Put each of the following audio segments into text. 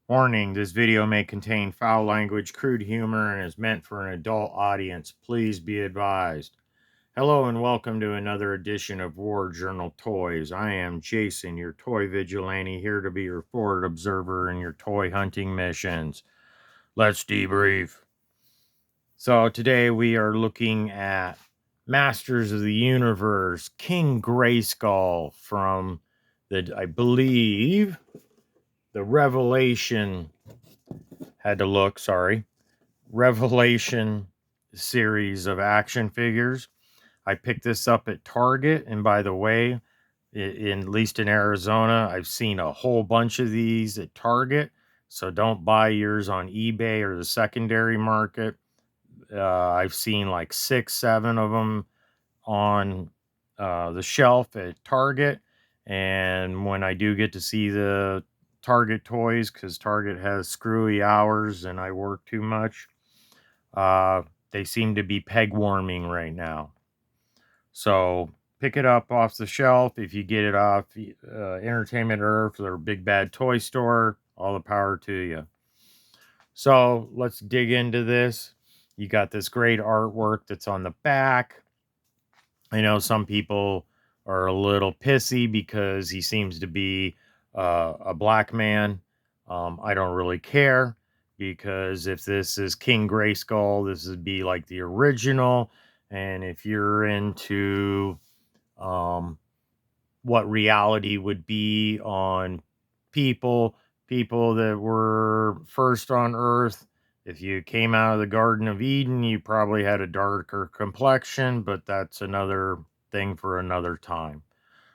Warning, this video may contain foul language, crude humor, and is meant for an adult audience. Please be advised. Hello and welcome to another edition of War Journal Toys. I am Jason, your toy vigilante, here to be your forward observer in your toy hunting missions. Let's debrief. So today we are looking at Masters of the Universe, King Grayskull from I believe, the Revelation Revelation series of action figures. I picked this up at Target, and by the way, at least in Arizona, I've seen a whole bunch of these at Target, so don't buy yours on eBay or the secondary market. I've seen like 6, 7 of them on the shelf at Target, and when I do get to see the Target toys, because Target has screwy hours and I work too much, they seem to be peg warming right now. So pick it up off the shelf. If you get it off Entertainment Earth or Big Bad Toy Store, all the power to you. So let's dig into this. You got this great artwork that's on the back. I know some people are a little pissy because he seems to be a black man. I don't really care, because if this is King Grayskull, this would be like the original. And if you're into um, what reality would be on people that were first on Earth, if you came out of the Garden of Eden, you probably had a darker complexion, but that's another thing for another time.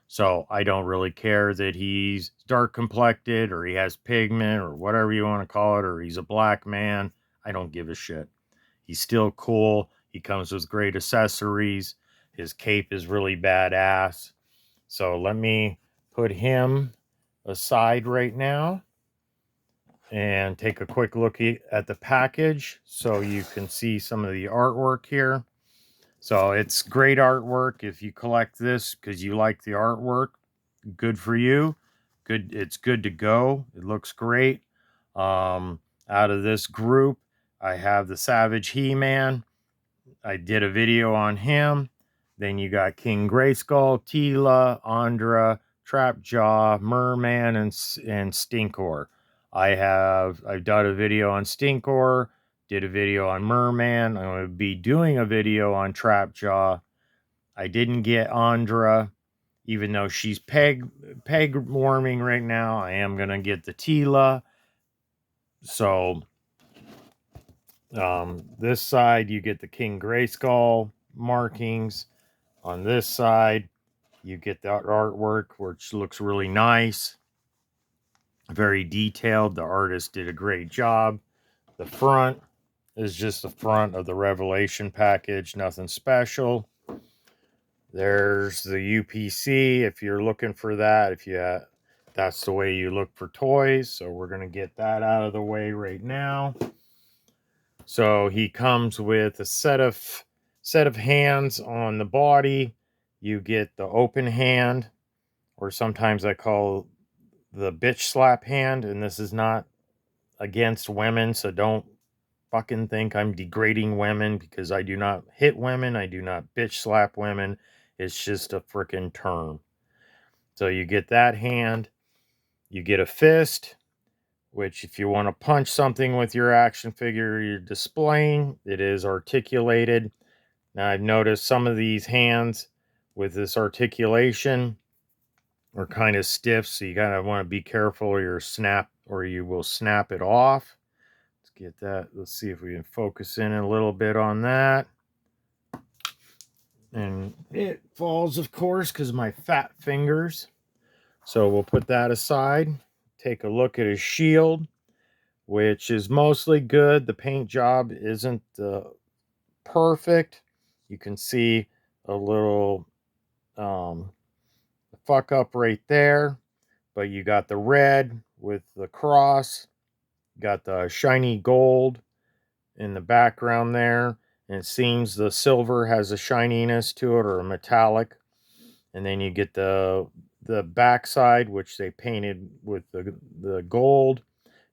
So I don't really care that he's dark complected or he has pigment or whatever you want to call it, or he's a black man. I don't give a shit. He's still cool. He comes with great accessories. His cape is really badass. So let me put him aside right now and take a quick look at the package so you can see some of the artwork here. So it's great artwork. If you collect this because you like the artwork, good for you. It's good to go. It looks great. Out of this group, I have the Savage He-Man. I did a video on him. Then you got King Grayskull, Tila, Andra, Trapjaw, Merman, and Stinkor. I've done a video on Stinkor, did a video on Merman. I'm going to be doing a video on Trapjaw. I didn't get Andra, even though she's peg warming right now. I am going to get the Tila. So this side, you get the King Grayskull markings. On this side, you get the artwork, which looks really nice, very detailed. The artist did a great job. The front is just the front of the Revelation package, nothing special. There's the UPC if you're looking for that. That's the way you look for toys. So we're going to get that out of the way right now. So he comes with a set of hands on the body. You get the open hand, or sometimes I call the bitch slap hand, and this is not against women, so don't fucking think I'm degrading women, because I do not hit women, I do not bitch slap women. It's just a freaking term. So you get that hand. You get a fist, which if you want to punch something with your action figure you're displaying, it is articulated. Now I've noticed some of these hands with this articulation are kind of stiff, so you gotta want to be careful or you will snap it off. Let's get that. Let's see if we can focus in a little bit on that. And it falls, of course, because of my fat fingers. So we'll put that aside. Take a look at his shield, which is mostly good. The paint job isn't perfect. You can see a little fuck up right there, but you got the red with the cross, got the shiny gold in the background there, and it seems the silver has a shininess to it, or a metallic. And then you get the backside, which they painted with the gold.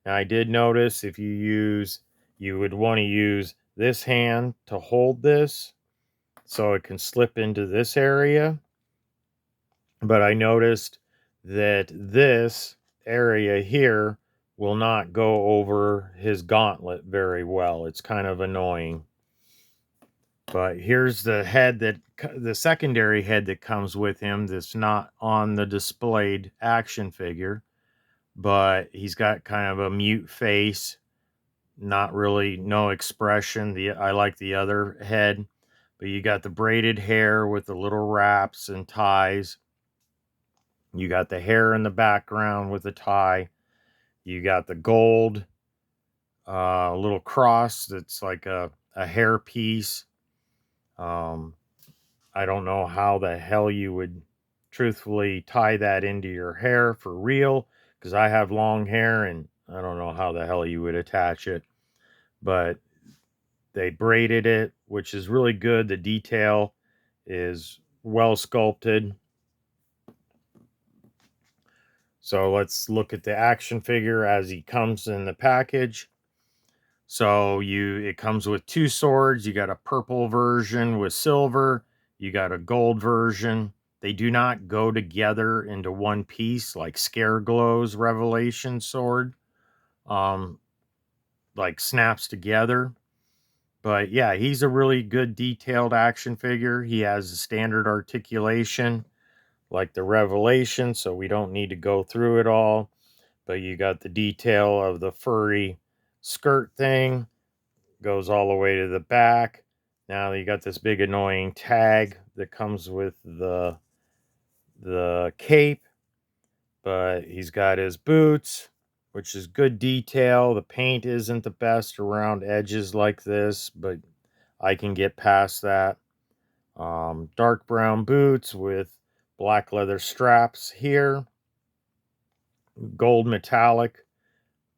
Now, I did notice if you would want to use this hand to hold this so it can slip into this area. But I noticed that this area here will not go over his gauntlet very well. It's kind of annoying. But here's the head the secondary head that comes with him that's not on the displayed action figure. But he's got kind of a mute face, not really, no expression. I like the other head. But you got the braided hair with the little wraps and ties. You got the hair in the background with the tie. You got the gold little cross that's like a hair piece. I don't know how the hell you would truthfully tie that into your hair for real, because I have long hair and I don't know how the hell you would attach it. But they braided it, which is really good. The detail is well sculpted. So let's look at the action figure as he comes in the package. So it comes with 2 swords. You got a purple version with silver. You got a gold version. They do not go together into one piece like Scareglow's Revelation sword. Like snaps together. But yeah, he's a really good detailed action figure. He has a standard articulation like the Revelation, so we don't need to go through it all. But you got the detail of the furry skirt thing, goes all the way to the back. Now you got this big annoying tag that comes with the cape, but he's got his boots, which is good detail. The paint isn't the best around edges like this, but I can get past that. Dark brown boots with black leather straps here, gold metallic,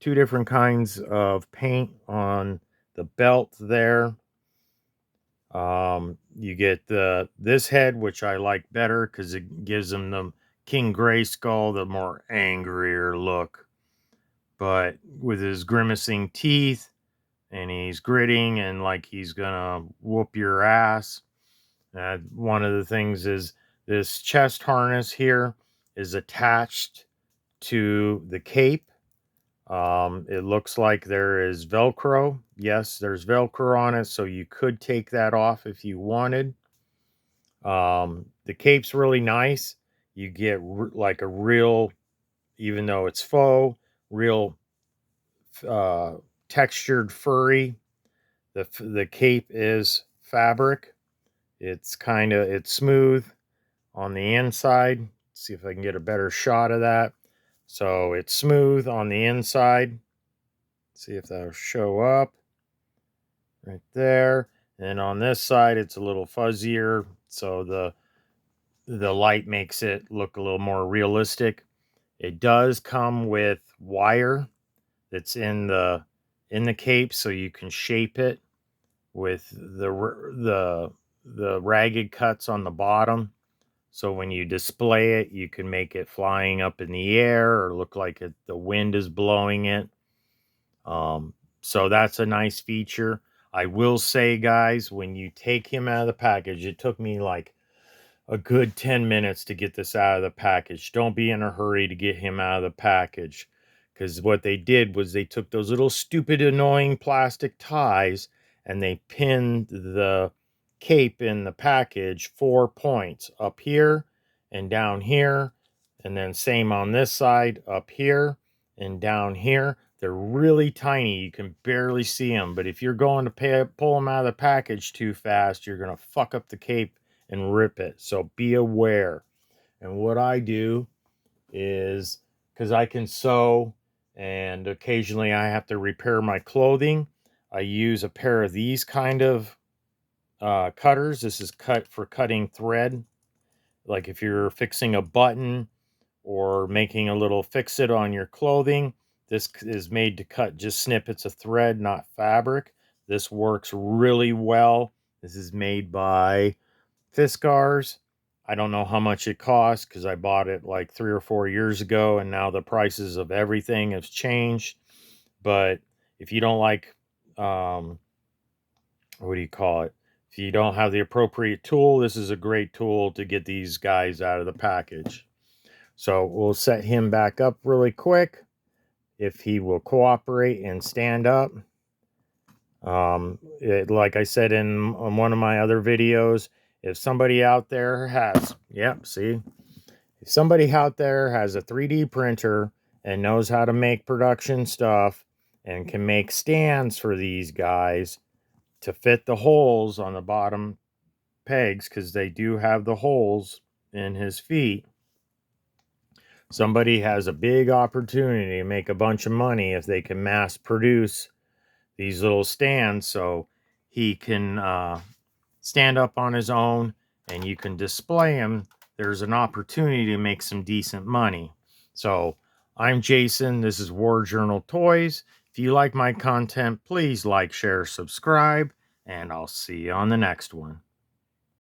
2 different kinds of paint on the belt there. You get this head, which I like better because it gives him the King Grayskull, the more angrier look. But with his grimacing teeth, and he's gritting and like he's gonna whoop your ass. One of the things is this chest harness here is attached to the cape. It looks like there is Velcro. Yes, there's Velcro on it, so you could take that off if you wanted. The cape's really nice. You get like a real, even though it's faux, real textured furry. The cape is fabric. It's smooth on the inside. Let's see if I can get a better shot of that. So it's smooth on the inside. See if that'll show up right there. And on this side, it's a little fuzzier, so the light makes it look a little more realistic. It does come with wire that's in the cape, so you can shape it with the ragged cuts on the bottom. So when you display it, you can make it flying up in the air or look like the wind is blowing it. So that's a nice feature. I will say, guys, when you take him out of the package, it took me like a good 10 minutes to get this out of the package. Don't be in a hurry to get him out of the package, because what they did was they took those little stupid annoying plastic ties and they pinned the cape in the package 4 points, up here and down here, and then same on this side, up here and down here. They're really tiny. You can barely see them, but if you're going to pull them out of the package too fast, you're going to fuck up the cape and rip it. So be aware. And what I do is, because I can sew and occasionally I have to repair my clothing, I use a pair of these kind of cutters. This is cut for cutting thread. Like if you're fixing a button or making a little fix-it on your clothing, this is made to cut just snippets of thread, not fabric. This works really well. This is made by Fiskars. I don't know how much it costs because I bought it like 3 or 4 years ago, and now the prices of everything have changed. But if you don't like, what do you call it? If you don't have the appropriate tool, this is a great tool to get these guys out of the package. So we'll set him back up really quick. If he will cooperate and stand up. Like I said on one of my other videos, if somebody out there has, see, if somebody out there has a 3D printer and knows how to make production stuff and can make stands for these guys to fit the holes on the bottom pegs, because they do have the holes in his feet, somebody has a big opportunity to make a bunch of money if they can mass produce these little stands so he can stand up on his own and you can display him. There's an opportunity to make some decent money. So I'm Jason. This is War Journal Toys. If you like my content, please like, share, subscribe, and I'll see you on the next one.